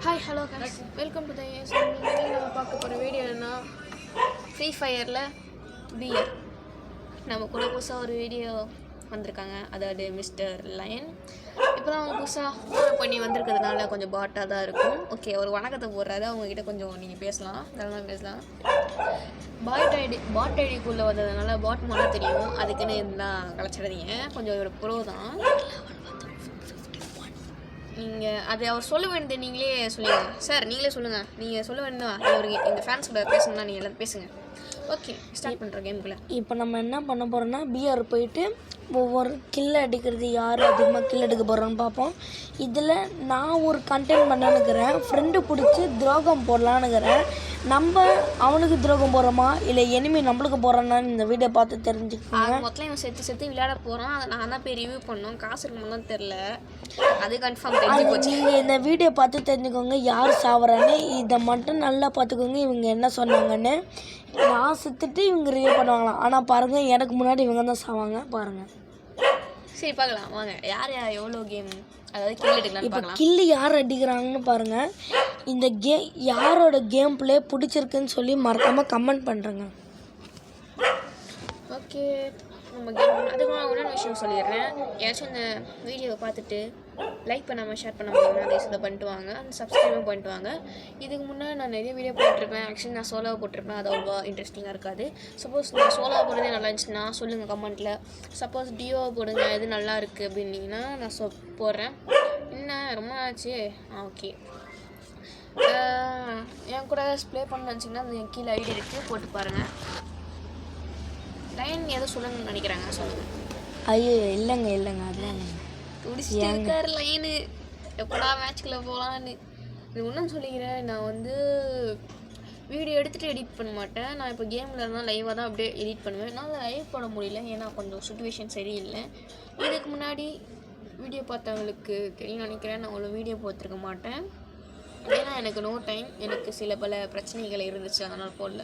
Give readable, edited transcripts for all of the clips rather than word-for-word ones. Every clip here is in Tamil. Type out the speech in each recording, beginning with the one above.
Hi hello guys, welcome to the நம்ம பார்க்க போகிற வீடியோ என்னன்னா ஃப்ரீ ஃபயரில் பியர். நம்ம கூட புதுசாக ஒரு வீடியோ வந்திருக்காங்க, அதாவது மிஸ்டர் லயன். இப்போ தான் அவங்க புதுசாக பண்ணி வந்திருக்கிறதுனால கொஞ்சம் பாட்டாக தான் இருக்கும். ஓகே, ஒரு வணக்கத்தை போடுறாரு, அவங்கக்கிட்ட கொஞ்சம் நீங்கள் பேசலாம், நல்லா பேசலாம். பாட் ஐடிக்குள்ளே வந்ததுனால பாட் மூலம் தெரியும், அதுக்குன்னு இருந்தால் கலைச்சிடாதீங்க. கொஞ்சம் இவரோட ப்ரோ தான். நீங்கள் அதை அவர் சொல்ல வேண்டியது நீங்களே சொல்லுங்கள் சார், நீங்களே சொல்லுங்கள். நீங்கள் சொல்ல வேண்டாம், அவருக்கு எங்கள் ஃபேன்ஸ் கூட பேசணும்னா நீங்கள் எல்லாம் பேசுங்க. ஓகே, ஸ்டார்ட் பண்ணுறோம் கேமுக்குள்ளே. இப்போ நம்ம என்ன பண்ண போகிறோம்னா பிஆர் போயிட்டு ஒவ்வொரு கில் அடிக்கிறது யார் அதிகமாக கில் எடுக்க போகிறோன்னு பார்ப்போம். இதில் நான் ஒரு கண்டென்ட் பண்ணணுக்கிறேன், ஃப்ரெண்டு பிடிச்சி துரோகம் போடலான்னுக்கிறேன். நம்ம அவனுக்கு துரோகம் போடுறோமா இல்லை எனிமி நம்மளுக்கு போகிறான்னு இந்த வீடியோ பார்த்து தெரிஞ்சுக்கோங்க. மொத்தம் இவன் செத்து விளையாட போகிறான், அதை நான் தான் போய் ரிவ்யூ பண்ணோம். காசு இருக்கும்போது தெரில, அது கன்ஃபார்ம் தெரிஞ்சு போச்சு. நீங்கள் இந்த வீடியோ பார்த்து தெரிஞ்சுக்கோங்க யார் சாவறான்னு. இதை மட்டும் நல்லா பார்த்துக்கோங்க இவங்க என்ன சொன்னாங்கன்னு. நான் செத்துட்டு இவங்க ரிவ்யூ பண்ணுவாங்களாம், ஆனால் பாருங்கள் எனக்கு முன்னாடி இவங்க தான் சாவாங்க பாருங்கள். சரி பார்க்கலாம் வாங்க, யார் எவ்வளோ கேம், அதாவது கில் எடுக்கலாம்னு பார்க்கலாம். கில்லு யார் அடிக்கிறாங்கன்னு பாருங்கள். இந்த யாரோட கேம் பிளே பிடிச்சிருக்குன்னு சொல்லி மறக்காமல் கமெண்ட் பண்ணுறேங்க. ஓகே, நம்ம கேம் அதுக்கு நான் ஒன்றான விஷயம் சொல்லிடுறேன். ஏதாச்சும் இந்த வீடியோவை பார்த்துட்டு லைக் பண்ணாமல் ஷேர் பண்ணாமல் அதை இதை பண்ணிட்டு வாங்க, அந்த சப்ஸ்கிரைபும் பண்ணிட்டு வாங்க. இதுக்கு முன்னாடி நான் நிறைய வீடியோ போட்டிருப்பேன். ஆக்சுவலி நான் சோலோவை போட்டிருப்பேன், அது அவ்வளோவா இன்ட்ரெஸ்டிங்காக இருக்காது. சப்போஸ் நான் சோலோவை போடுறதே நல்லா இருந்துச்சுன்னா சொல்லுங்கள் கமெண்ட்டில். சப்போஸ் டியோவை போடுங்க, எது நல்லா இருக்குது அப்படின்னீங்கன்னா நான் போடுறேன். என்ன ரொம்ப ஆச்சு. ஓகே, என் கூட ப்ளே பண்ண நினச்சிங்கன்னா அந்த கீழே ஐடி இருக்குது, போட்டு பாருங்கள். லைன் எதோ சொல்லணும்னு நினைக்கிறாங்க, சொல்லுங்கள். ஐயோ இல்லைங்க அதெல்லாம் துடிச்சிட்டு இருக்காரு லைனு, எப்படா மேட்ச்குள்ளே போகலான்னு. இது ஒன்றும் சொல்லிக்கிறேன், நான் வந்து வீடியோ எடுத்துகிட்டு எடிட் பண்ண மாட்டேன். நான் இப்போ கேமில் இருந்தால் லைவாக தான் அப்படியே எடிட் பண்ணுவேன். நான் லைவ் பண்ண முடியல, ஏன்னா கொஞ்சம் சுச்சுவேஷன் சரியில்லை. இதுக்கு முன்னாடி வீடியோ பார்த்தவங்களுக்கு தெரியும் நினைக்கிறேன், நான் அவ்வளோ வீடியோ பார்த்துருக்க மாட்டேன். ஏன்னா எனக்கு நோ டைம், எனக்கு சில பல பிரச்சனைகள் இருந்துச்சு, அதனால் போடல.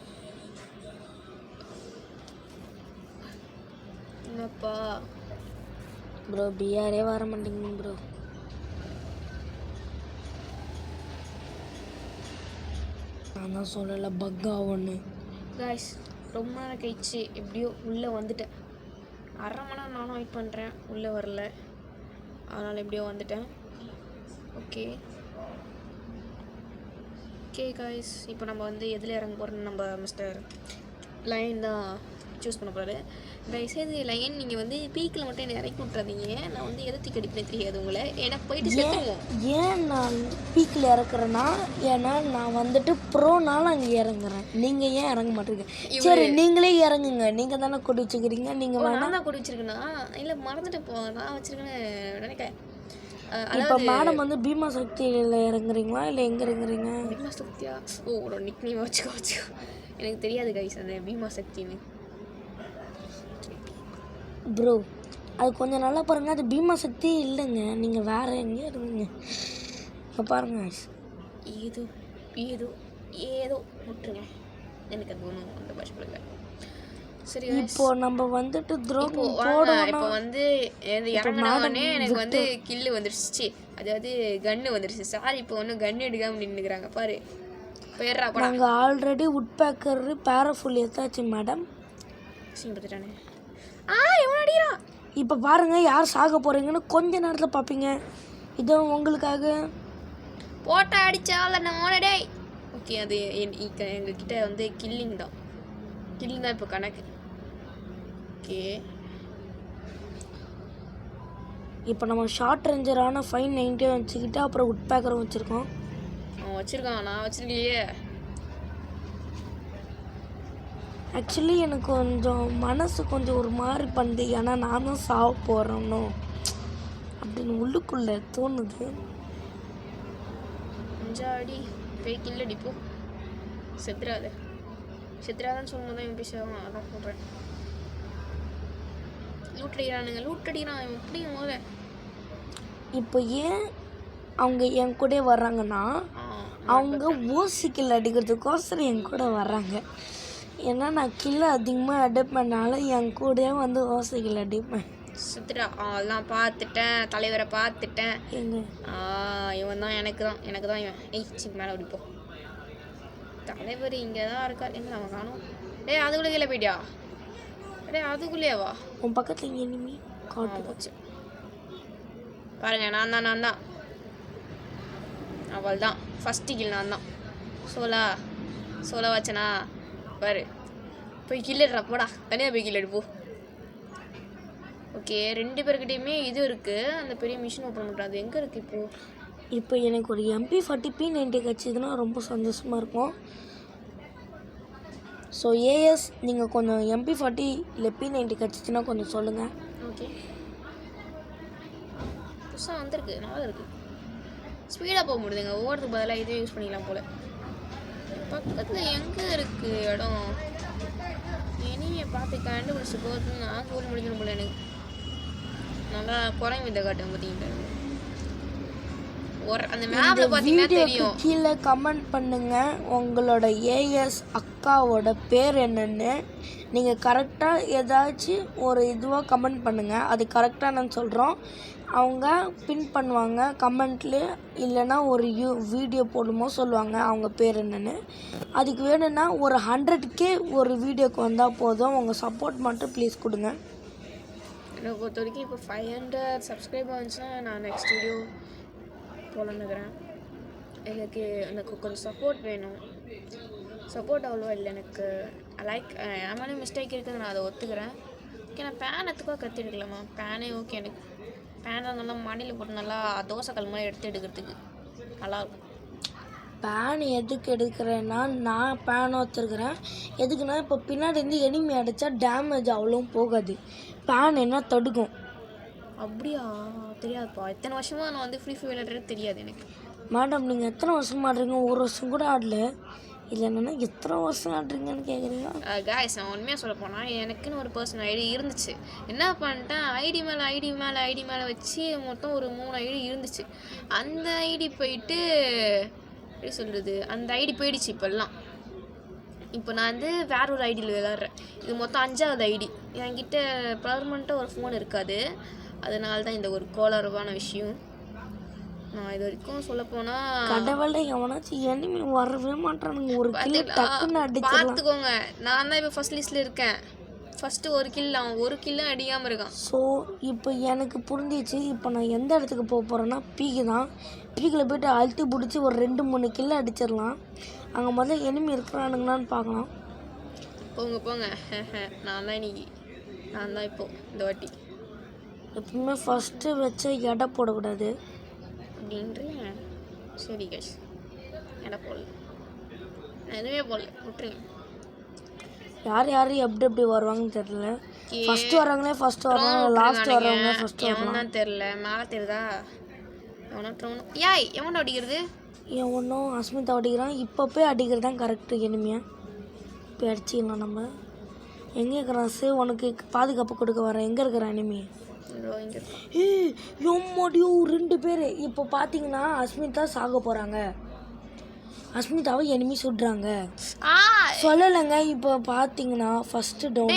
என்னப்பா ப்ரோ பிஆரே வர மாட்டேங்க ப்ரோ. நான் தான் சொல்லலை பக்கா ஒன்று. காய்ஸ், ரொம்ப நேரம் கழிச்சு எப்படியோ உள்ளே வந்துட்டேன். அரை மணி நேரம் நானும் வெயிட் பண்ணுறேன், உள்ளே வரல, அதனால் எப்படியோ வந்துட்டேன். ஓகே காய்ஸ், இப்போ நம்ம வந்து எதில் இறங்க போகிறோன்னு நம்ம மிஸ்டர் லயன் தான் சூஸ் பண்ண போகிறாரு. தயவுசெய்து லைன் நீங்கள் வந்து பீக்கில் மட்டும் என்னை இறக்கி விட்றாதீங்க. நான் வந்து எதத்துக்கு அடிப்பேன் தெரியாது உங்களை, ஏன்னா போயிட்டு செத்துருவோம். ஏன் நான் பீக்கில் இறக்குறேன்னா, ஏன்னா நான் வந்துட்டு ப்ரோனால அங்கே இறங்குறேன், நீங்கள் ஏன் இறங்க மாட்டேங்க? சரி நீங்களே இறங்குங்க, நீங்கள் தானே கொடி வச்சுக்கிறீங்க. நீங்கள் வேணா தான் கொடி வச்சுருக்கேன்னா இல்லை மறந்துட்டு நான் வச்சுருக்கேன்னு நினைக்கிறேன். இப்போ மேடம் வந்து பீமா சக்தியில் இறங்குறீங்களா இல்லை எங்கே இறங்குறீங்க? பீமா சக்தியா? ஓ, ஒரு நிக்னேம் வச்சுக்கோ. எனக்கு தெரியாது கைஸ் அந்த பீமா சக்தின்னு. ப்ரோ அது கொஞ்சம் நல்லா பாருங்கள், அது பீமா சக்தி இல்லைங்க, நீங்கள் வேறு எங்கேயும் இருந்தீங்க. இப்போ பாருங்க, ஏதோ ஏதோ ஏதோ விட்டுருங்க, எனக்கு அது ஒன்றும் அந்த பாஷப்படுங்க. சரி, இப்போ நம்ம வந்துட்டு துரோகம் போடணும். இப்போ வந்து இறங்கினோடனே எனக்கு வந்து கில்லு வந்துருச்சு, அதாவது கன்று வந்துருச்சு. சாரி, இப்போ ஒன்றும் கன்று எடுக்காமல் நின்றுக்கிறாங்க பாரு. போயிடுறா படம். நாங்கள் ஆல்ரெடி உட் பேக்கர் பேராஃபுல் எத்தாச்சு மேடம். பார்த்துட்டானே. எவன் அடிக்கிறா? இப்போ பாருங்கள் யார் சாக போகிறீங்கன்னு கொஞ்ச நேரத்தில் பார்ப்பீங்க. இதோ உங்களுக்காக போட்டா அடித்தால நானடே. ஓகே, அது எங்ககிட்ட வந்து கில்லிங் தான் இப்போ கணக்கு. ஓகே, இப்போ நம்ம ஷார்ட் ரேஞ்சரான 590 வச்சுக்கிட்டு அப்புறம் உட் பேக்கரும் வச்சுருக்கோம். அவன் வச்சுருக்கான், நான் வச்சுருக்கலையே. ஆக்சுவலி எனக்கு கொஞ்சம் மனசு கொஞ்சம் ஒரு மாதிரி பண்ணுது, ஏன்னா நான் தான் சாவ போகிறேன்னோ அப்படின்னு உள்ளுக்குள்ளே தோணுது. அடி போய் கில் அடிப்போம். செத்துறாதான்னு சொல்லும்போது தான் இவன் பேசுவாங்க, அதான் சொல்கிறேன். லூட் அடிக்கிறான் இவன் எப்படி போல. இப்போ ஏன் அவங்க என் கூட வர்றாங்கன்னா, அவங்க ஓசிக்கில் அடிக்கிறதுக்கோசரம் என் கூட வர்றாங்க. ஏன்னா நான் கில்லை அதிகமாக அடிப்பேனால என் கூட வந்து ஓசைகள் அடிப்பேன். சுத்துடா அதெல்லாம் பார்த்துட்டேன், தலைவரை பார்த்துட்டேன். எங்க இவன் தான் எனக்கு தான் இவன். மேலே ஓடிப்போம். தலைவர் இங்கே தான் இருக்கார். எங்க நம்ம காணும்? டேய் அதுக்குள்ளே கீழே போயிட்டியா? டேய் அதுக்குள்ளேவா? உன் பக்கத்தில் எனிமி காட்டு போச்சு பாருங்க. நான் தான் அவள் தான் ஃபஸ்ட்டு கில். நான் தான் சோலா வச்சனா பாரு. போய் கில்லுடுறா போடா, தனியாக போய் கில் எடுப்போம். ஓகே 2 பேர்கிட்டையுமே இது இருக்குது, அந்த பெரிய மிஷின் ஓப்பன் பண்ணுறது. அது எங்கே இருக்குது இப்போது? இப்போ எனக்கு ஒரு MP40 P90 கிடச்சிதுன்னா ரொம்ப சந்தோஷமாக இருக்கும். ஸோ ஏஎஸ் நீங்கள் கொஞ்சம் MP40 இல்லை P90 கிடச்சிச்சின்னா கொஞ்சம் சொல்லுங்கள். ஓகே புதுசாக வந்திருக்கு, நல்லா இருக்குது. ஸ்பீடாக போக முடியுதுங்க. ஓடுறதுக்கு பதிலாக இதே யூஸ் பண்ணிக்கலாம் போல். பக்கத்தில் எங்கே இருக்குது இடம்? இனிமையை பார்த்து கண்டுபிடிச்சி போகிறது நான் சொல்லி முடிக்கணும் போல. எனக்கு நல்லா குறைங்க இதை காட்டும் பார்த்தீங்கன்னா அந்த மேப்பில் பார்த்தீங்கன்னா தெரியும். கீழே கமெண்ட் பண்ணுங்க உங்களோட ஏஎஸ் அக்காவோட பேர் என்னன்னு. நீங்கள் கரெக்டாக ஏதாச்சும் ஒரு இதுவாக கமெண்ட் பண்ணுங்கள். அது கரெக்டாக நான் சொல்கிறோம். அவங்க பின் பண்ணுவாங்க கமெண்ட்லேயே, இல்லைன்னா ஒரு வீடியோ போடுமோ சொல்லுவாங்க அவங்க பேர் என்னென்னு. அதுக்கு வேணும்னா ஒரு 100K ஒரு வீடியோக்கு வந்தால் போதும். உங்கள் சப்போர்ட் மட்டும் ப்ளீஸ் கொடுங்க. என்னை பொறுத்த வரைக்கும் இப்போ 500 சப்ஸ்கிரைபர் வந்துச்சுன்னா நான் நெக்ஸ்ட் வீடியோ போகலான்னுக்கிறேன். எனக்கு கொஞ்சம் சப்போர்ட் வேணும். சப்போர்ட் அவ்வளோவா இல்லை எனக்கு. லைக் என் மேலே மிஸ்டேக் இருக்குது, நான் அதை ஒத்துக்கிறேன். ஓகே நான் பேன் எத்துக்காக கற்று எடுக்கலாமா? பேனே ஓகே. எனக்கு பேனை நல்லா மடியில் போட்டு நல்லா தோசை கல் மாதிரி எடுக்கிறதுக்கு நல்லாயிருக்கும். பேன் எதுக்கு எடுக்கிறேன்னா, நான் பேன் வச்சுருக்கிறேன். எதுக்குன்னா இப்போ பின்னாடி இருந்து எனிமி அடித்தா டேமேஜ் அவ்வளோவும் போகாது. பேன் என்ன தடுக்கும். அப்படியா? தெரியாதுப்பா. இத்தனை வருஷமாக நான் வந்து ஃப்ரீ ஃபயர் விளையாடுறது தெரியாது எனக்கு. மேடம் நீங்கள் எத்தனை வருஷம் ஆடுறீங்க? ஒரு வருஷம் கூட ஆடல. இல்லைன்னா எத்தனை வருஷம் ஆடுறீங்கன்னு கேட்குறீங்க. காய்ஸ் நான் உண்மையாக சொல்ல போனால் எனக்குன்னு ஒரு பர்சனல் ஐடி இருந்துச்சு. என்ன பண்ணிட்டேன், ஐடி மேலே வச்சு மொத்தம் ஒரு 3 ஐடி இருந்துச்சு. அந்த ஐடி போயிட்டு எப்படி சொல்கிறது, அந்த ஐடி போயிடுச்சு இப்போல்லாம். இப்போ நான் வந்து வேற ஒரு ஐடியில் விளாட்றேன். இது மொத்தம் 5வது ஐடி. என்கிட்ட பர்மனெண்ட்டாக ஒரு ஃபோன் இருக்காது. அதனால தான் இந்த ஒரு கோளாறுவான விஷயம். நான் இது வரைக்கும் சொல்ல போனால் கடவுளை எவனாச்சும் எனிமி வரவே மாட்டானுங்க. ஒரு கில் டக்குன்னு அடிச்சிடலாம். பார்த்துக்கோங்க, நான் தான் இப்போ ஃபர்ஸ்ட் லிஸ்ட்டில் இருக்கேன். ஃபஸ்ட்டு ஒரு கில், அவன் ஒரு கில்லும் அடிக்காமல் இருக்கான். ஸோ இப்போ எனக்கு புரிஞ்சிச்சு. இப்போ நான் எந்த இடத்துக்கு போக போகிறேன்னா பீக்கு தான். பீக்கில் போய்ட்டு அழுத்தி பிடிச்சி ஒரு 2-3 கில்ல அடிச்சிடலாம். அங்கே முதல்ல எனிமி இருக்கிறானுங்களான்னு பார்க்கலாம். போங்க நான் தான் இப்போது இந்த வாட்டி எப்பவுமே ஃபஸ்ட்டு வச்சு எடை போடக்கூடாது அப்படின்றீங்க. சரி கேஷ் எடை போடல, நான் எதுவுமே போடல, விட்டுருங்க. யார் எப்படி வருவாங்கன்னு தெரியல. ஃபர்ஸ்ட் வரவங்களே ஃபர்ஸ்ட் வருவாங்க, லாஸ்ட் வரவங்க ஃபர்ஸ்ட் வருவாங்க. எவனா தெரியல, மேலே தெரியுதா? எவனா அடிக்கிறது? ஒன்றும் அஸ்மிதா அடிக்கிறான். இப்போ போய் அடிக்கிறது தான் கரெக்டு. எனிமையா போய் அடிச்சிக்கலாம். நம்ம எங்கே இருக்கிறான்? உனக்கு பாதுகாப்பு கொடுக்க வரேன். எங்கே இருக்கிறான் எனிமி? எம்மாடியோ 2 பேர். இப்போ பார்த்தீங்கன்னா அஸ்மிதா சாக போகிறாங்க. அஸ்மிதாவை எனிமி சுடுறாங்க. சொல்லலைங்க. இப்போ பார்த்தீங்கன்னா ஃபஸ்ட்டு டவுன்.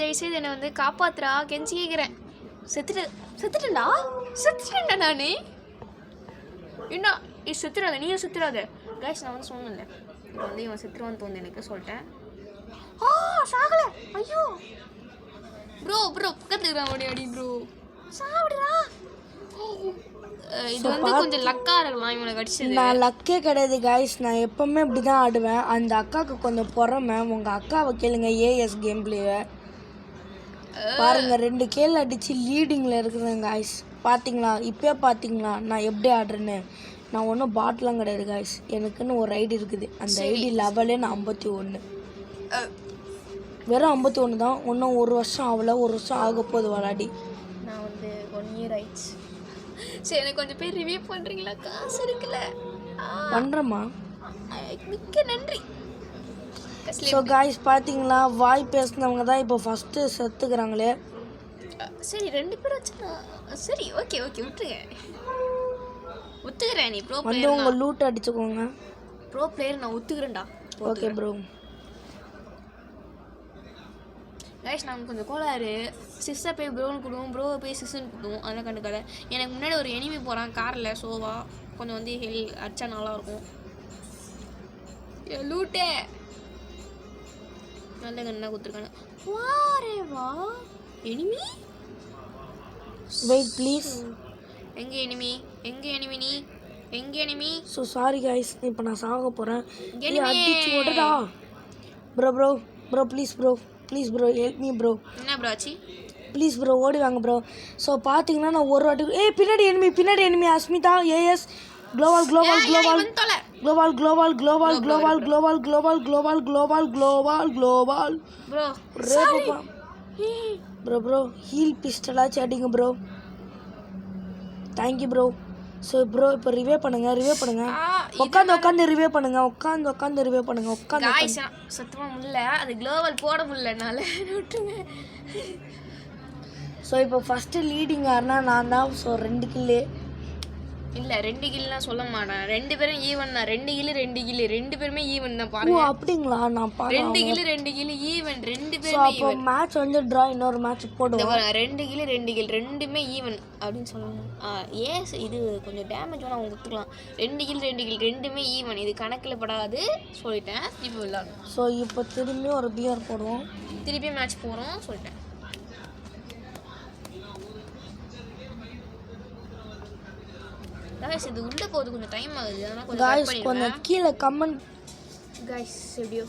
தயவுசெய்து என்னை வந்து காப்பாத்துறா, கெஞ்சி கேட்குறேன். செத்துட்டேன்டா நானே. என்ன செத்துறாத, நீயும் செத்துறாத கைஸ். நான் வந்து சொன்னேன்ல, இப்போ வந்து இவன் செத்துருவான்னு தோணுது எனக்கு, சொல்லிட்டேன். சாகல. ஐயோ ப்ரோ பக்கத்துல இருக்கிறான் அடி ப்ரோ, சாப்பிடுறா. இது வந்து கொஞ்சம் லக்காக இருக்கலாம் இவனுக்கு அடிச்சது. நான் லக்கே கிடையாது கைஸ். நான் எப்பவுமே இப்படி தான் ஆடுவேன். அந்த அக்காவுக்கு கொஞ்சம் பொறாமை. உங்கள் அக்காவை கேளுங்க ஏஎஸ் கேம் பிளேவை பாருங்க. 2 கேள் அடித்து லீடிங்கில் இருக்கிறேன் கைஸ். பார்த்தீங்களா? இப்போயே பார்த்தீங்களா நான் எப்படி ஆடுறேன்னு? நான் ஒன்றும் பாட்டெலாம் கிடையாது கைஸ். எனக்குன்னு ஒரு ஐடி இருக்குது. அந்த ஐடி லெவலே நான் 51. வெறும் 51 தான். இன்னும் 1 வருஷம் ஆகல. 1 வருஷம் ஆக போகுது விளாடி. நான் வந்து 1 இயர் ஆயிடுச்சு. சரி எனக்கு கொஞ்சம் பேர் ரிவ்யூ பண்ணுறீங்களா? காசு இருக்குல்ல, பண்ணுறேம்மா. மிக்க நன்றி. ஸோ காய்ஸ் பார்த்தீங்களா, வாய் பேசினவங்க தான் இப்போ ஃபஸ்ட்டு செத்துக்கிறாங்களே. சரி 2 பேர் வச்சுனா சரி ஓகே விட்டுருங்க. ஒத்துக்கிறேன். நீ ப்ரோ வந்து உங்கள் லூட் அடிச்சுக்கோங்க. ப்ரோ பிளேயர் நான் ஒத்துக்கிறேன்டா. Okay bro. கைஸ் நாங்கள் கொஞ்சம் கோளாறு சிஸ்ஸை போய் ப்ரோன்னு கூடுவோம், ப்ரோவை போய் சிஸ்ன்னு கூடுவோம், அதெல்லாம் கண்டுக்காத. எனக்கு முன்னாடி ஒரு எனிமி போகிறான் காரில் சோவா, கொஞ்சம் வந்து அடிச்சா நல்லாயிருக்கும். லூட்டே நல்ல கண்ணா கொடுத்துருக்காங்க. வாரேவா எனிமி, வெயிட் ப்ளீஸ். எங்கே எனிமி, எங்கே எனிமி, நீ எங்கே எனிமி? ஸோ சாரி கைஸ், இப்போ நான் சாக போகிறேன். Enemy. அடிச்சு விடுடா bro bro bro please bro help me bro. என்ன ப்ரோ ஆச்சு? ப்ளீஸ் ப்ரோ ஓடி வாங்க ப்ரோ. ஸோ பார்த்தீங்கன்னா நான் ஒரு வாட்டி பின்னாடி எனிமி அஸ்மிதா ஏஎஸ் global global global global global global global global global global global global global bro bro bro heal பிஸ்டலாச்சு அடிங்க bro. Thank you bro. So bro இப்போ ரிவே பண்ணுங்க உட்காந்து ரிவே பண்ணுங்க உட்காந்து ரிவே பண்ணுங்க காய்ஸ் சத்தமாக முடியல, அது குளோபல் போட முடியல என்னால், விட்டுருங்க. ஸோ இப்போ ஃபஸ்ட்டு லீடிங் யாருன்னா நான் தான். ஸோ 2 கில்லு இல்லை 2 கில்லாம் சொல்ல மாட்டேன், 2 பேரும் ஈவன் தான். 2 கில்லு 2 பேருமே ஈவன் தான். ஓ பாருங்க அப்படிங்களா? நான் 2 கில்லு ஈவன், 2 ஸோ பேருமே அப்போ மேட்ச் வந்து ட்ரா, இன்னொரு மேட்ச் போடுவோம். 2 கில்லு 2 ஈவன் அப்படின்னு சொல்லணும். ஏஸ் இது கொஞ்சம் டேமேஜ் வேணா அவங்க கொடுத்துக்கலாம். 2 கில் 2மே ஈவன், இது கணக்கில் படாது சொல்லிட்டேன். இப்போ விளாடணும். ஸோ இப்போ திரும்பி ஒரு பியர் போடுவோம், திருப்பி மேட்ச் போகிறோம் சொல்லிட்டேன். காய்ஸ் இது உள்ளே போகுது, கொஞ்சம் டைம் ஆகுது, அதனால் காய்ஸ் கொஞ்சம் கொஞ்சம் கீழே கமெண்ட். காய்ஸ் எப்படியோ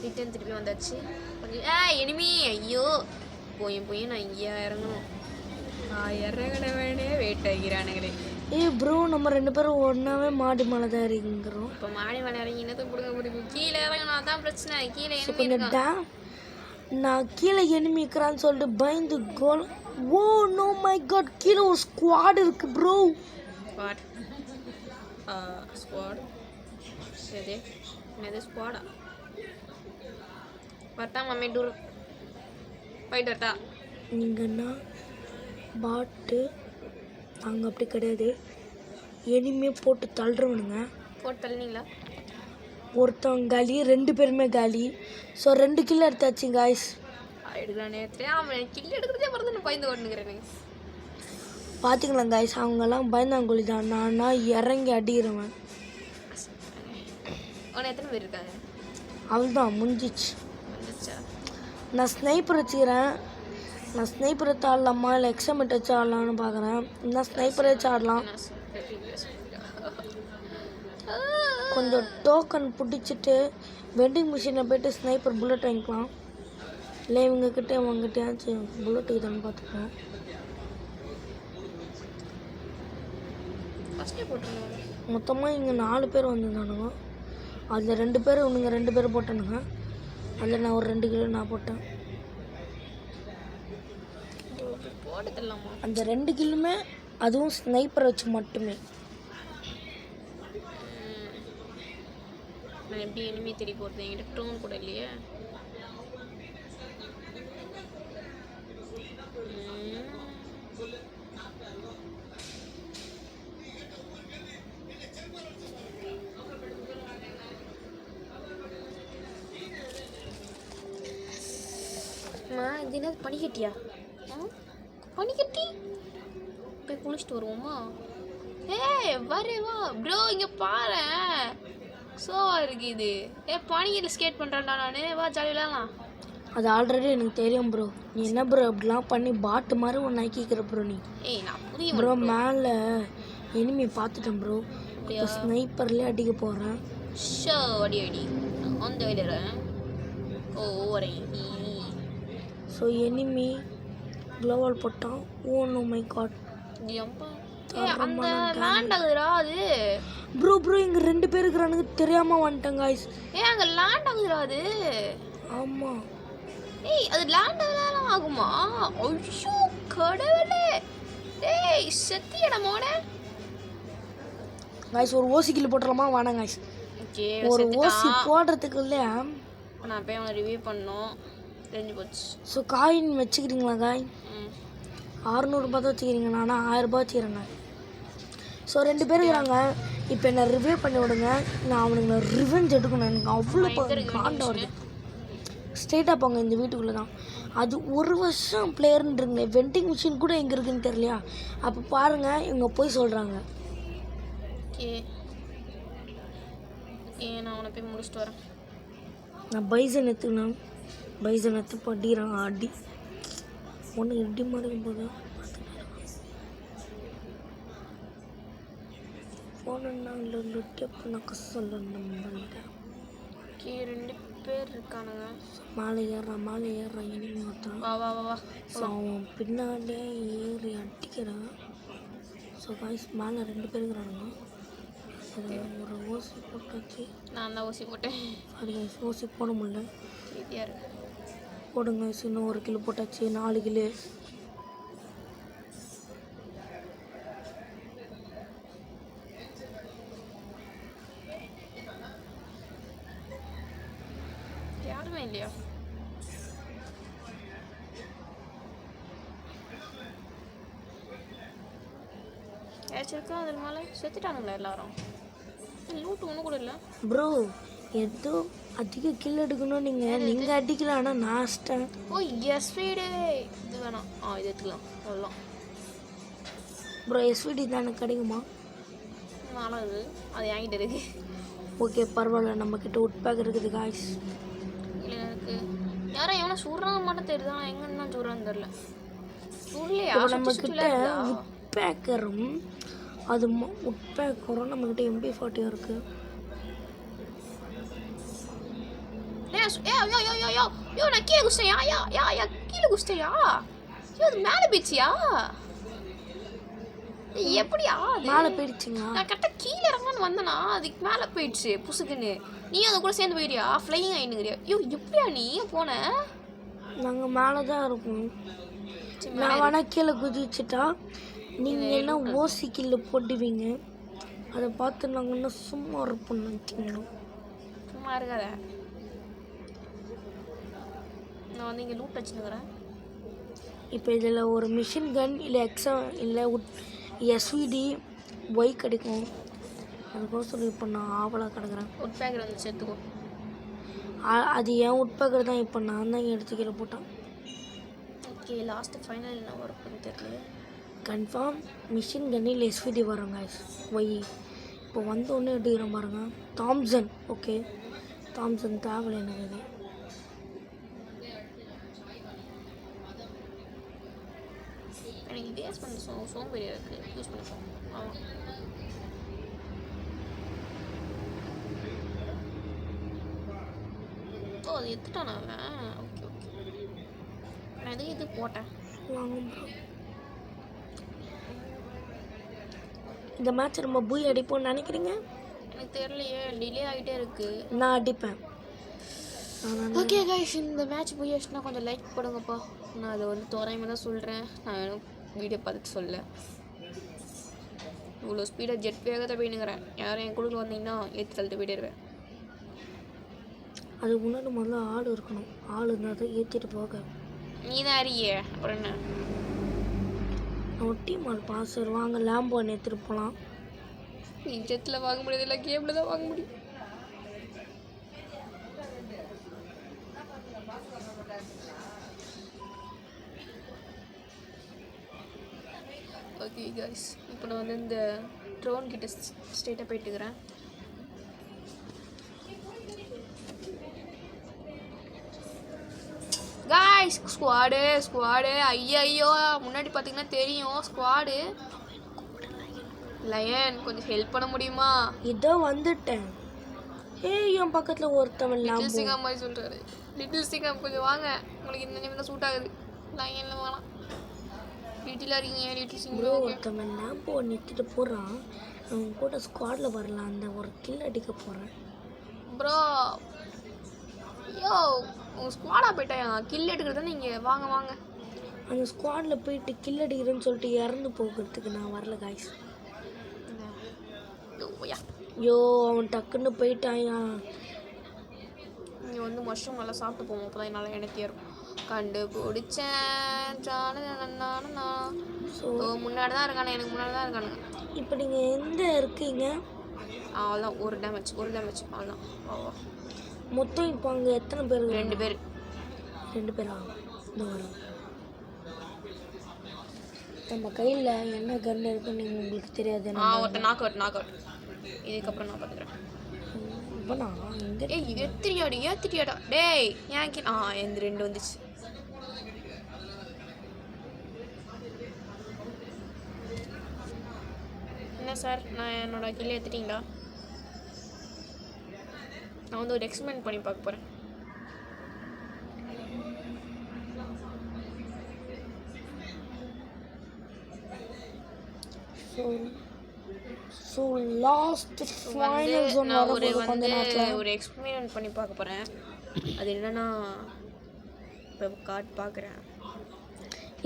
ரிட்டர்ன் திருப்பி வந்தாச்சு. கொஞ்சம் எனிமி, ஐயோ போய் நான் இங்கே இறங்கணும். இறங்கினவனே வெயிட் ஆகிறானுங்களே. ப்ரோ நம்ம 2 பேரும் ஒன்றாவே மாடி மேலே தான் இறங்குறோம். இப்போ மாடி மேலே இறங்கி என்னத்தை கொடுக்க முடியும்? கீழே இறங்கினா தான் பிரச்சனை. கீழே கொஞ்சம் நான் கீழே எனிமி இருக்கிறான்னு சொல்லிட்டு பயந்து கோல். ஓ நோ மை காட், கீழே ஒரு ஸ்குவாட் இருக்கு ப்ரோ. ஸ்குவாட் என்னது ஸ்குவாடா? வரட்டா மம்மி டூர் போயிட்டு வரட்டா? நீங்கன்னா பாட்டு நாங்கள் அப்படி கிடையாது, எனிமே போட்டு தள்ளுறவனுங்க. போட்டு தள்ளினீங்களா? ஒருத்தவங்க காலி, 2 பேருமே காலி. ஸோ 2 கிலோ எடுத்தாச்சு காய்ஸ். எடுக்கலானே அவன் கில்லு எடுக்கிறதே மறந்து நான் பயந்து ஓட்டுனுக்கிறேன். பார்த்துக்கலாம் காய்ஸ், அவங்கெல்லாம் பயந்தாங்கொழி தான், நானா இறங்கி அடிக்கிறவன். அவனை எத்தனை பேர் இருக்காங்க? அவள்தான் முடிஞ்சிச்சு. நான் ஸ்னைப்பர் வச்சுக்கிறேன். நான் ஸ்னைப்பர் வச்சு ஆடலாமா இல்லை எக்ஸாமெட் வச்சு ஆடலான்னு பார்க்குறேன். நான் ஸ்னைப்பர் வச்சு ஆடலாம். கொஞ்சம் டோக்கன் பிடிச்சிட்டு வெண்டிங் மிஷினில் போய்ட்டு ஸ்னைப்பர் புல்லட் வாங்கிக்கலாம். இல்லை இவங்கக்கிட்ட அவங்ககிட்டயாச்சும் புல்லட்டுக்கு தானே பார்த்துக்கலாம். மொத்தமாக இங்கே 4 பேர் வந்துருந்தானுங்க. அதில் 2 பேர் இவனுங்க 2 பேர் போட்டானுங்க. அதில் நான் ஒரு 2 கிலோ நான் போட்டேன். அந்த 2 கிலோமே அதுவும் ஸ்னைப்பர் வச்சு மட்டுமே. நான் எப்படி எனிமி தேடி போகிறது? என்கிட்ட ட்ரோன் கூட இல்லையே. இது என்ன பனிக்கட்டியா? பனிக்கட்டி போய் குளிச்சுட்டு வருவோமா? வரேவா ப்ரோ, இங்கே பாரு சோவா இருக்கு இது. பனிக்கட்டில் ஸ்கேட் பண்ணுறேன்டா நான். வா ஜாலி விளையாடலாம். அது ஆல்ரெடி எனக்கு தெரியும் ப்ரோ. நீ என்ன ப்ரோ அப்படிலாம் பண்ணி பாட்டு மாதிரி ஒன்று ஆக்கிக்கிற ப்ரோ நீ. நான் புரியும் ப்ரோ. மேலே எனிமி பார்த்துட்டேன் ப்ரோ. இப்போ ஸ்னைப்பர்லேயே அடிக்க போகிறேன். ஷோ அடி அந்த விடுறேன். வரேன். ஸோ எனிமி க்ளோவல் போட்டான். Oh no my god. அந்த லேண்ட் ஆகுதுடா அது. ப்ரோ இங்கே 2 பேர் இருக்கிறானுங்க, தெரியாமல் வந்துட்டேன் காய்ஸ். அங்கே லேண்ட் ஆகுதுடா அது. ஆமாம். அது லேண்ட் ஆகுமா? ஐயோ கடவுளே. செத்தியடா மோனே. காய்ஸ் ஒரு ஓசி கில் போட்டுடலாமா? வேணாம் காய்ஸ். ஒரு ஓசி போடுறதுக்குள்ளே நான் போய் அவனை ரிவ்யூ பண்ணோம். தெரிஞ்சு போச்சு. So coin வச்சுக்கிறீங்களா? காயின் 600 ரூபா தான் வச்சுக்கிறீங்க. நானும் 1000 ரூபா வச்சுக்கிறேங்க. ஸோ 2 பேர் இருக்கிறாங்க. இப்போ என்ன ரிவ்யூ பண்ணி விடுங்க. நான் அவனுங்களை ரிவெஞ்ச் எடுக்கணும். எனக்கு அவ்வளோ காண்ட வருது. ஸ்ட்ரெயிட்டாக போங்க, இந்த வீட்டுக்குள்ளே தான். அது 1 வருஷம் பிளேயர்ன்றீங்க. வெண்டிங் மிஷின் கூட எங்கே இருக்குன்னு தெரியலையா? அப்போ பாருங்கள், இவங்க போய் சொல்கிறாங்க. ஓகே ஓகே, நான் அவனை போய் முடிச்சுட்டு வரேன். நான் பைசன் எடுத்துக்கணும். பைசன் எடுத்து படிக்கிறான் அடி. ஒன்று இடி மாதிரி போது ஃபோனுன்னாங்க டெப்னாக்க சொல்ல நம்மள்கிட்ட. ஓகே 2 பேர் இருக்கானுங்க. மேலே ஏறுறான் இனிமே ஒருத்தான். வா வா வா வா. ஸோ அவன் பின்னாடியே ஏறி அடிக்கிறான். ஸோ காய்ஸ் மேலே 2 பேர் இருக்கிறானுங்க. ஒரு ஊசி போட்டாச்சு. நான் தான் ஊசி போட்டேன். சாரி காய்ஸ், ஊசி போட முடியல. சரியா இருக்கு. போடுங்க, இன்னும் 1 கிலோ போட்டாச்சு. 4 கிலோ. யாருமே இல்லையா? ஏச்சிருக்கா அதில் மேலே செத்துட்டானுங்களா எல்லாரும்? லூட்டு ஒன்று கூட இல்லை ப்ரோ. ஏதோ அதிக கில் எடுக்கணும். நீங்கள் அடிக்கலாம், ஆனால் நான் அடிச்சிட்டேன். ஓ எஸ்விடி இது வேணாம். இது எடுத்துக்கலாம் அவ்வளோலாம். ப்ரோ எஸ்விடி தான் எனக்கு கிடைக்குமா? நாலாவது அது என்கிட்ட இருக்கு. ஓகே பரவாயில்ல, நம்மக்கிட்ட உட்பேக் இருக்குது காய்ஸ். இல்லை இருக்கு. யாரும் எவனா சுடுறாங்க மட்டும் தெரியுது, ஆனால் எங்கே தான் சுடுறான்னு தெரில. சுடலையா? நம்மக்கிட்ட உட்பேக்கரும் அது உட்பேக்கரும் நம்மக்கிட்ட MP40 இருக்குது. யோ நான் கீழே குஸ்டையா? யா கீழே குஸ்டையா? யோ அது மேலே போயிடுச்சியா? எப்படியா மேலே போயிடுச்சுங்க. நான் கரெக்டாக கீழே இறங்கன்னு வந்தேனா அதுக்கு மேலே போயிடுச்சு புசுக்குன்னு. நீ அதை கூட சேர்ந்து போயிடுறியா? ஃப்ளையிங் ஆயிடுங்கிறியா? யோ எப்படியா நீ போன? நாங்கள் மேலே தான் இருக்கோம். நான் வேணா கீழே குதிச்சுட்டா நீங்கள் என்ன ஓசி கீழே போட்டுவீங்க. அதை பார்த்து நாங்கள் இன்னும் சும்மா இருப்போம் நினச்சிக்கணும். சும்மா இருக்காத. நான் வந்து இங்கே லூட் வச்சுருக்கிறேன். இப்போ இதில் ஒரு மிஷின் கன் இல்லை இல்லை எஸ்விடி ஒய் கிடைக்கும். அதுக்கோசரம் இப்போ நான் ஆவலாக கிடக்குறேன். உட்பேக்கர் வந்து சேர்த்துக்கோ. அது ஏன் உட்பேக்கர் தான். இப்போ நான் தான் எடுத்து கீழே போட்டேன். ஓகே லாஸ்ட்டு ஃபைனல் என்ன வரும்னு தெரியல. கன்ஃபார்ம் மிஷின் கன்னில் எஸ்விடி வரும் guys. ஒய் இப்போ வந்தோடனே எடுக்கிறேன் பாருங்க. தாம்சன். ஓகே தாம்சன் தேவையில்லை எனக்கு. இது எனக்கு பேஸ் பண்ண சோம்பேறியாக இருக்குது. யூஸ் பண்ணிப்போம். ஆமாம் ஓ அது எடுத்துட்டானா அவன்? Okay okay. நான் எதுக்கு இது போட்டேன்? இந்த மேட்ச் நம்ம பூய் அடிப்போம்னு நினைக்கிறீங்க? எனக்கு தெரியலையே, டிலே ஆகிட்டே இருக்குது. நான் அடிப்பேன். ஓகே கைஸ், இந்த மேட்ச் போயிடுச்சுன்னா கொஞ்சம் லைக் பண்ணுங்கப்பா. நான் அதை வந்து தோராயமாக தான் சொல்கிறேன். நான் வேணும் வீடியோ பார்த்துட்டு சொல்ல. இவ்வளோ ஸ்பீடாக ஜெட் வேகத்தை போயினுங்கிறேன். யாரும் என் குழுக்கு வந்தீங்கன்னா ஏற்றி தள்ளிட்டு போயிடுவேன். அது முன்னாடி முதல்ல ஆள் இருக்கணும். ஆள் இருந்தால் தான் ஏற்றிட்டு போக. நீ தான் அறிய அப்புறம் என்ன? ஒட்டி மால் பாசர் வாங்க லேம்போ எடுத்துகிட்டு போகலாம். நீ ஜெட்டில் வாங்க முடியாது, இல்லை கேமில் தான் வாங்க முடியும். ஓகே கைஸ், இப்போ நான் வந்து இந்த ட்ரோன் கிட்ட ஸ்ட்ரெயிட்டாக போயிட்டுக்கிறேன். காய்ஸ் ஸ்குவாடு ஐயோ முன்னாடி பார்த்தீங்கன்னா தெரியும் ஸ்குவாடு. லயன் கொஞ்சம் ஹெல்ப் பண்ண முடியுமா? இதோ வந்துட்டேன். என் பக்கத்தில் ஒருத்தவன் லிட்டில் சிங்கம் மாதிரி சொல்கிறாரு. லிட்டில் சிங்கம் கொஞ்சம் வாங்க, உங்களுக்கு இந்த நேரம் தான் சூட் ஆகுது. லயனில் வேணாம், வீட்டில் இருக்கீங்க. லிட்டில் சிங்கம் ஒருத்தவன் லேம்போ நிறுத்திட்டு போகிறான். அவன் கூட ஸ்குவாடில் வரலாம். அந்த ஒரு கில் அடிக்க போகிறேன் ப்ரோ. ஐயோ உங்கள் ஸ்குவாடாக போயிட்டாயா? கில் எடுக்கிறது நீங்கள் வாங்க வாங்க. அந்த ஸ்குவாடில் போயிட்டு கில் அடிக்கிறேன்னு சொல்லிட்டு இறந்து போகிறதுக்கு நான் வரல காய்ஸ். ஐயோ அவன் டக்குன்னு போயிட்டாயா. இங்கே வந்து மஷ்ரூம் நல்லா சாப்பிட்டு போவோம், அப்போ தான் என்னால் எனக்கு ஏறும். கண்டுபிடிச்சேன். ஸோ முன்னாடி தான் இருக்கானு, எனக்கு முன்னாடி தான் இருக்கானுங்க. இப்போ நீங்கள் எங்கே இருக்கீங்க? அவ்வளோதான், ஒரு டேமேஜ் அவ்வளோதான். மொத்தம் இப்போ அங்கே எத்தனை பேர்? 2 பேர். 2 பேரா? இந்த வரும் நம்ம கையில் என்ன கன் இருக்குன்னு உங்களுக்கு தெரியாது. ஒருத்தன் நாக் அவுட். இதுக்கப்புறம் நான் பார்த்துக்கிறேன். இப்போ நான் இங்கே ஏய் ஏத்திரியாடா டேய் ஏன் எந்த 2 வந்துச்சு. என்ன சார் நான் என்னோட கில்லை ஏற்றிட்டீங்களா? நான் வந்து ஒரு எக்ஸ்பெரிமெண்ட் பண்ணி பார்க்க போகிறேன். ஸோ லாஸ்ட் ஃபைனல் ஜோன் ஒரு எக்ஸ்பெரிமெண்ட் பண்ணி பார்க்க போகிறேன். அது என்னன்னா இப்போ பார்க்குறேன்.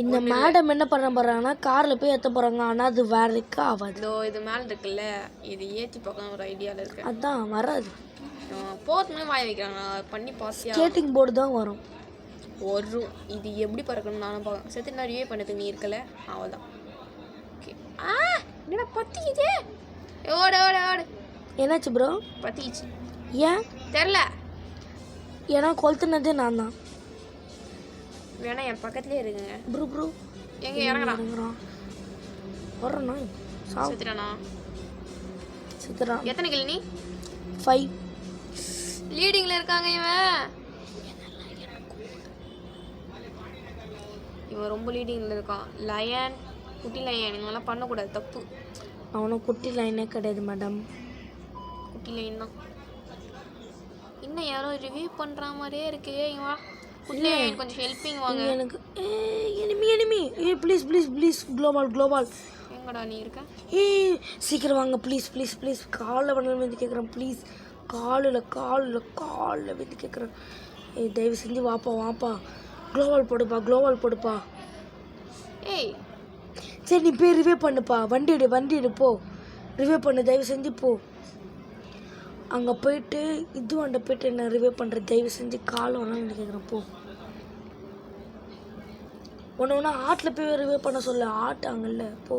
இந்த மேடம் என்ன பண்ண போகிறாங்கன்னா காரில் போய் ஏற்ற போகிறாங்க. ஆனால் அது வேலைக்கு ஆகாது. இது மேலே இருக்குல்ல, இது ஏற்றி பார்க்கலாம் ஒரு ஐடியாவில் இருக்கு. அதான் வராது. போத்துமே வாய வைக்கிறாங்க. பண்ணி பாசியா ஸ்கேட்டிங் போர்டு தான் வரும். இது எப்படி பறக்கணும் நானும் பார்க்க. சேர்த்து நிறையவே பண்ணது நீ இருக்கல அவ்வளோதான். ஓகே. என்னடா பத்திக்குது. ஓடு என்னாச்சு ப்ரோ? பத்திச்சு. ஏன் தெரில. ஏன்னா கொளுத்துனதே நான் தான். வேணா என் பக்கத்துலேயே இருக்குங்க. ப்ரோ எங்கே இறங்குறான்? வர்றண்ணா சித்துறான். எத்தனை கிலோ நீ? 5. லீடிங்கில் இருக்காங்க. இவன் ரொம்ப லீடிங்கில் இருக்கான். லயன், குட்டி லயன், இவங்கெல்லாம் பண்ணக்கூடாது, தப்பு. அவனும் குட்டி லைனே கிடையாது மேடம். குட்டி லைன் தான். இன்னும் யாரோ ரிவ்யூ பண்ணுற மாதிரியே இருக்கு. இவன் குட்டி லைன் கொஞ்சம் ஹெல்ப்பிங் வாங்க எனக்கு. எனிமி ப்ளீஸ் குளோபால் எங்கடா நீ இருக்க? சீக்கிரம் வாங்க ப்ளீஸ் காலில் பண்ணல வந்து கேட்குறேன். ப்ளீஸ் காலில் வந்து கேட்குறேன். தயவு செஞ்சு வாப்பா குளோபால் போடுப்பா. ஏய் சரி நீ போய் ரிவே பண்ணுப்பா. வண்டி எடு போ. ரிவே பண்ணு தயவு செஞ்சு போ. அங்கே போயிட்டு இதுவாண்ட போயிட்டு என்ன ரிவே பண்ணுற தயவு செஞ்சு கால் வேணாம்னு கேட்குறேன். போ. ஒன்று ஆட்டில் போய் ரிவே பண்ண சொல்ல. ஆட்டாங்கல்ல போ.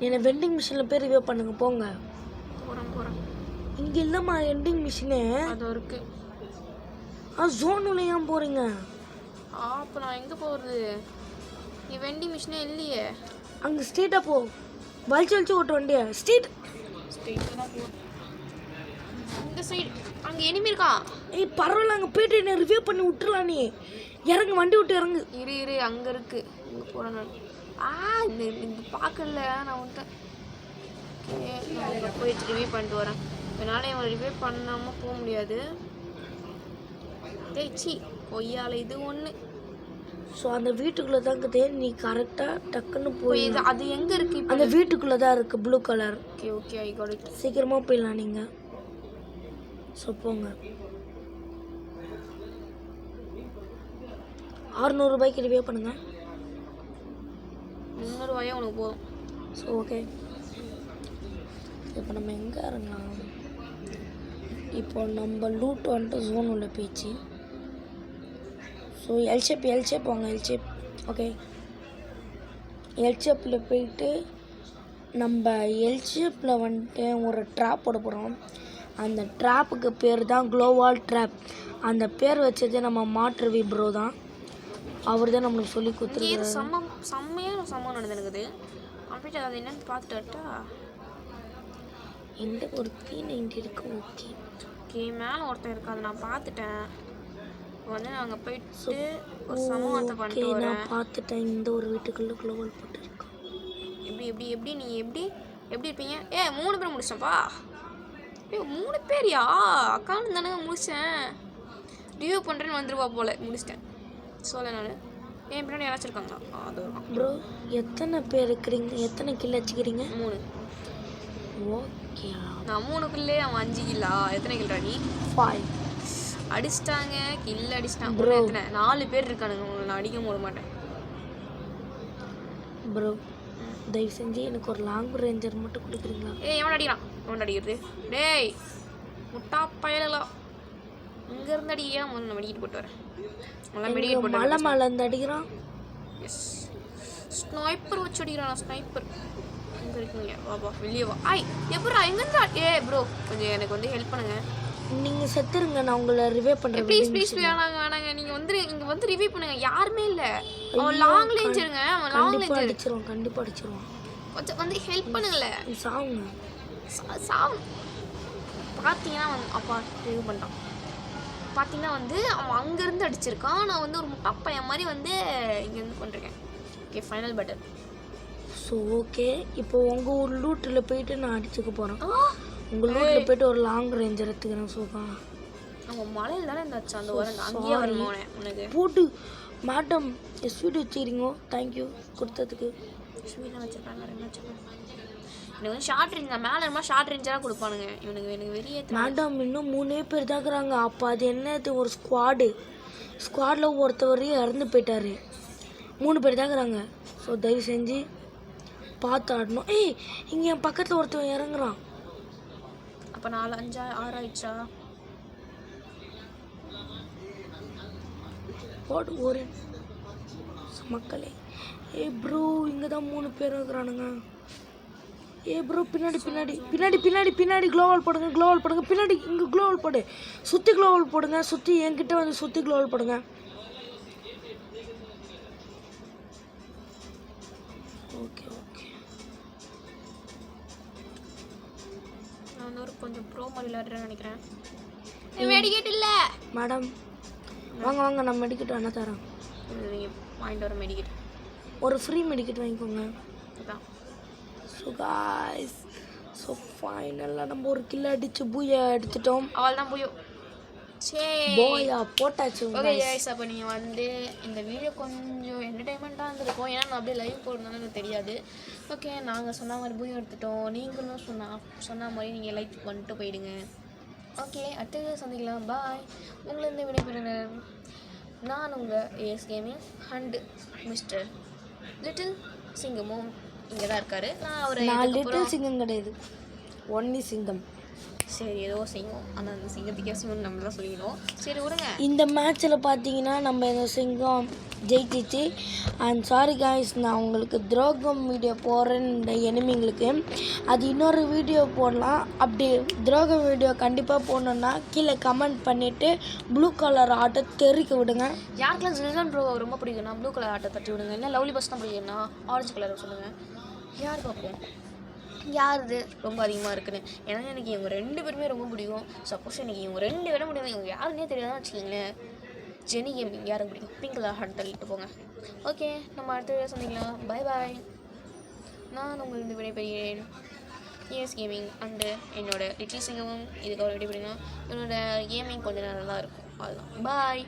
என்னை வெண்டிங் மிஷினில் போய் ரிவே பண்ணுங்க போங்க. போகிறேன். இங்கே இல்லைம்மா வெண்டிங் மிஷினு. அது இருக்கு. ஜோனுல ஏன் போகிறீங்க? அப்போ நான் எங்கே போகிறது? நீ வெண்டிங் மிஷினே இல்லையே. அங்கே ஸ்ட்ரெயிட்டாக போ. வலிச்சு ஓட்டு வண்டியா. ஸ்ட்ரெயிட்டாக தான் போ. இந்த சைடு அங்கே எனிமி இருக்கான். பரவாயில்ல அங்கே போயிட்டு என்ன ரிவ்யூ பண்ணி விட்டுறலாம். நீ இறங்கு, வண்டி விட்டு இறங்கு. இரு அங்கே இருக்கு. இங்கே போகிறேன் நான். இந்த பார்க்கல நான் வந்துட்டேன். நான் போயிட்டு ரிவ்யூ பண்ணிட்டு வரேன். இதனால் இவன் ரிவ்யூ பண்ணாமல் போக முடியாது. சி கொய்யால இது ஒன்று. ஸோ அந்த வீட்டுக்குள்ளே தான் இருக்குது. நீ கரெக்டாக டக்குன்னு போய் அது எங்கே இருக்கு? அந்த வீட்டுக்குள்ளே தான் இருக்குது, blue colour. Okay I got it. சீக்கிரமாக போயிடலாம் நீங்கள். ஸோ போங்க. 600 ரூபாய்க்கு ரிவ்யூ பண்ணுங்க. 300 ரூபாயே உனக்கு போதும். So okay. இப்போ நம்ம எங்கே இறங்கலாம்? இப்போ நம்ம லூட் வந்துட்டு ஜோன் உள்ள போயிடுச்சு. ஸோ எல்ஷேப் வாங்க. ஓகே. எல்ஷேப்பில் போயிட்டு நம்ம எல்ஷேப்பில் வந்துட்டு ஒரு ட்ராப் போட போகிறோம். அந்த ட்ராப்புக்கு பேர் தான் க்ளோவால் ட்ராப். அந்த பேர் வச்சதே நம்ம மாற்றுவி ப்ரோ தான். அவர் தான் நம்மளுக்கு சொல்லி கொடுத்துருக்காரு. செம்மையாக நடந்துருக்குது. அப்படின்ட்டு அது என்னன்னு பார்த்துட்டா எந்த ஒரு P90 இருக்கு. ஓகே மேலே ஒருத்தன் இருக்கு. அதை நான் பார்த்துட்டேன். வந்து நாங்கள் போயிட்டு ஒரு சமூகத்தை பண்ணிட்டு வரேன். நான் பார்த்துட்டேன். இந்த ஒரு வீட்டுக்குள்ளே க்ளோவால் போட்டுருக்கோம். எப்படி நீ எப்படி இருப்பீங்க? 3 பேர் முடிச்சேன்ப்பா. 3 பேரியா? அக்கௌண்ட் தானே முடிச்சேன். ரிவ்யூ பண்ணுறேன்னு வந்துருவா போல். முடிச்சிட்டேன். சொல்ல நான் என் பின்னாடி யாராச்சும் இருக்காங்களா? அது ப்ரோ எத்தனை பேர் இருக்கிறீங்க? எத்தனை கில் வச்சுக்கிறீங்க? 3. ஓகே. நான் 3 கில்லே, அவன் 5 கில்லா. எத்தனை கில்ரா நீ? 5. அடிச்சிட்டாங்க. கில் அடிச்சிட்டாங்க. ப்ரோ எத்தனை? 4 பேர் இருக்கானுங்க. நான் அடிக்க போட மாட்டேன் ப்ரோ. தயவு செஞ்சு எனக்கு ஒரு லாங் ரேஞ்சர் மட்டும் கொடுக்குறீங்களா? எவன் அடிக்கிறது? டேய் முட்டா பயலாம். இங்கேருந்து அடிக்கியா? முதல்ல நான் மெடிக்கிட்டு போட்டு வரேன். மலை இருந்து அடிக்கிறான். எஸ் ஸ்னைப்பர் வச்சு அடிக்கிறான். ஸ்னைப்பர் எங்கே இருக்கீங்க? வாப்பா வெளியே வா. எப்படா எங்கேருந்தா? ப்ரோ கொஞ்சம் எனக்கு வந்து ஹெல்ப் பண்ணுங்க. நீங்கள் செத்துருங்க. நான் உங்களை ரிவே பண்ணுறேன். ப்ளீஸ் வேணாங்க நீங்கள் வந்து இங்கே வந்து ரிவ்யூ பண்ணுங்க. யாருமே இல்லை. அவன் லாங் ரேஞ்சருங்க. அவன் லாங் கண்டிப்பாக ரேஞ்சர். அடிச்சிருவான், கண்டிப்பாக அடிச்சிருவான். கொஞ்சம் வந்து ஹெல்ப் பண்ணுங்களேன். சாவுங்க. சாவு பார்த்தீங்கன்னா வந்து அப்பா ரிவ்யூ பண்ணிட்டான். பார்த்தீங்கன்னா வந்து அவன் அங்கேருந்து அடிச்சிருக்கான். நான் வந்து ஒரு முட்டா பையன் மாதிரி வந்து இங்கேருந்து பண்ணிருக்கேன். Okay final button. So okay, இப்போ உங்கள் ஒரு லூட்டில் போயிட்டு நான் அடிச்சுக்க போகிறேன். உங்கள் லூட்டில் போயிட்டு ஒரு லாங் ரேஞ்ச் எடுத்துக்கிறேன். சோகா அவன் மலையில் தானே இருந்தாச்சு அந்த வாரம். அங்கேயே வரணும் உனக்கு போட்டு. மேடம் ஸ்வீட் வச்சுக்கிறீங்க, தேங்க்யூ கொடுத்ததுக்கு. ஸ்வீட்டாக வச்சுருப்பாங்க, ரெண்டு வச்சுருப்பாங்க. எனக்கு வந்து ஷார்ட் ரேஞ்ச் தான் மேலே இருந்தால் ஷார்ட் ரேஞ்சாக கொடுப்பானுங்க. இவனுக்கு எனக்கு வெளியே மேடம் இன்னும் 3 பேர் தாக்குறாங்க. அப்போ அது என்னது, ஒரு ஸ்குவாடில் ஒருத்தவர் இறந்து போயிட்டாரு. 3 பேர் தாக்குறாங்க. ஸோ தயவு செஞ்சு பார்த்து ஆடணும். ஏய் இங்கே என் பக்கத்தில் ஒருத்தவன் இறங்குறான். அப்போ 4 5 6 ஆயிடுச்சா? போடு ஒரு மக்களே. ஏ ப்ரோ இங்கே தான் 3 பேர் இருக்கிறானுங்க. ஏ ப்ரோ பின்னாடி பின்னாடி பின்னாடி பின்னாடி பின்னாடி க்ளோவால் போடுங்க, க்ளோவால் போடுங்க. பின்னாடி இங்கே க்ளோவால் போடு, சுற்றி க்ளோவால் போடுங்க. சுற்றி என்கிட்ட வந்து சுற்றி க்ளோவால் போடுங்க. ஓகே ஓகே, நான் வந்து ஒரு கொஞ்சம் ப்ரோ மாதிரி விளையாடுறேன்னு நினைக்கிறேன். மெடிக்கேட் இல்லை மேடம். வாங்க வாங்க, நான் மெடிக்கெட் வேணா தரேன். நீங்கள் வாங்கிட்டு வர மெடிக்கேட். ஒரு ஃப்ரீ மெடிக்கெட் வாங்கிக்கோங்க. அதான். ஸோ காய்ஸ், ஸோ ஃபைனலாக நம்ம ஒரு கிலோ அடிச்சு பூயா எடுத்துட்டோம். அவள் தான் போயும். சரி போயா போட்டாச்சு. ஓகே கைஸ், அப்போ நீங்கள் வந்து இந்த வீடியோ கொஞ்சம் என்டர்டைன்மெண்ட்டாக இருந்திருக்கும். ஏன்னா நான் அப்படியே லைவ் போடுறதுனால எனக்கு தெரியாது. ஓகே, நாங்கள் சொன்ன மாதிரி பூயம் எடுத்துட்டோம். நீங்களும் சொன்ன மாதிரி நீங்கள் லைக் பண்ணிட்டு போயிடுங்க. ஓகே, அடுத்த சந்திக்கலாம். பாய். உங்களை இந்த விடைபெறுகிறேன். நான் உங்கள் as gaming and mister little சிங்கமும் இங்கே தான் இருக்காரு. நான் லிட்டில் சிங்கம் கிடையாது, ஒன்லி சிங்கம். சரி ஏதோ சிங்கம், ஆனால் அந்த சிங்கத்துக்கே சிங்கம் நம்ம தான் சொல்லிக்கணும். சரி விடுங்க. இந்த மேட்ச்சில் பார்த்தீங்கன்னா நம்ம இந்த சிங்கம் ஜெயிச்சிச்சு. அண்ட் சாரி காய்ஸ், நான் உங்களுக்கு துரோகம் வீடியோ போடுறேன் இந்த எனிமிங்களுக்கு. அது இன்னொரு வீடியோ போடலாம். அப்படி துரோகம் வீடியோ கண்டிப்பாக போடணுன்னா கீழே கமெண்ட் பண்ணிவிட்டு ப்ளூ கலர் ஆட்டை தெரிக்க விடுங்க. யாருக்கெல்லாம் ஜில்தான் ப்ரோ ரொம்ப பிடிக்கும்னா ப்ளூ கலர் ஆட்டை தட்டி விடுங்க. இல்லை லவ்லி பஸ் தான் பிடிக்கும்னா ஆரஞ்சு கலர் சொல்லுங்கள். யார் பார்ப்போம் யாருது ரொம்ப அதிகமாக இருக்குன்னு. ஏன்னா எனக்கு இவங்க 2 பேருமே ரொம்ப பிடிக்கும். சப்போஸ் எனக்கு இவங்க 2 விட முடியாது, இவங்க யாருன்னே தெரியாதான் வச்சுக்கிங்களேன். ஜெனி கேமிங் யாருக்கு பிடிக்கும்? பிங்க் கலர் ஹார்ட் தள்ளிட்டு போங்க. ஓகே, நம்ம அடுத்த வீடியோ சந்திக்கலாம். பாய் பாய். நான் உங்களுக்கு விடைபெறுகிறேன். ஏஎஸ் கேமிங் அண்டு என்னோட லிட்டில் சிங்கமும் இதுக்கு ஒரு விடைபெறுங்க. என்னோட கேமிங் கொஞ்சம் நல்லா இருக்கும். அதுதான் பாய்.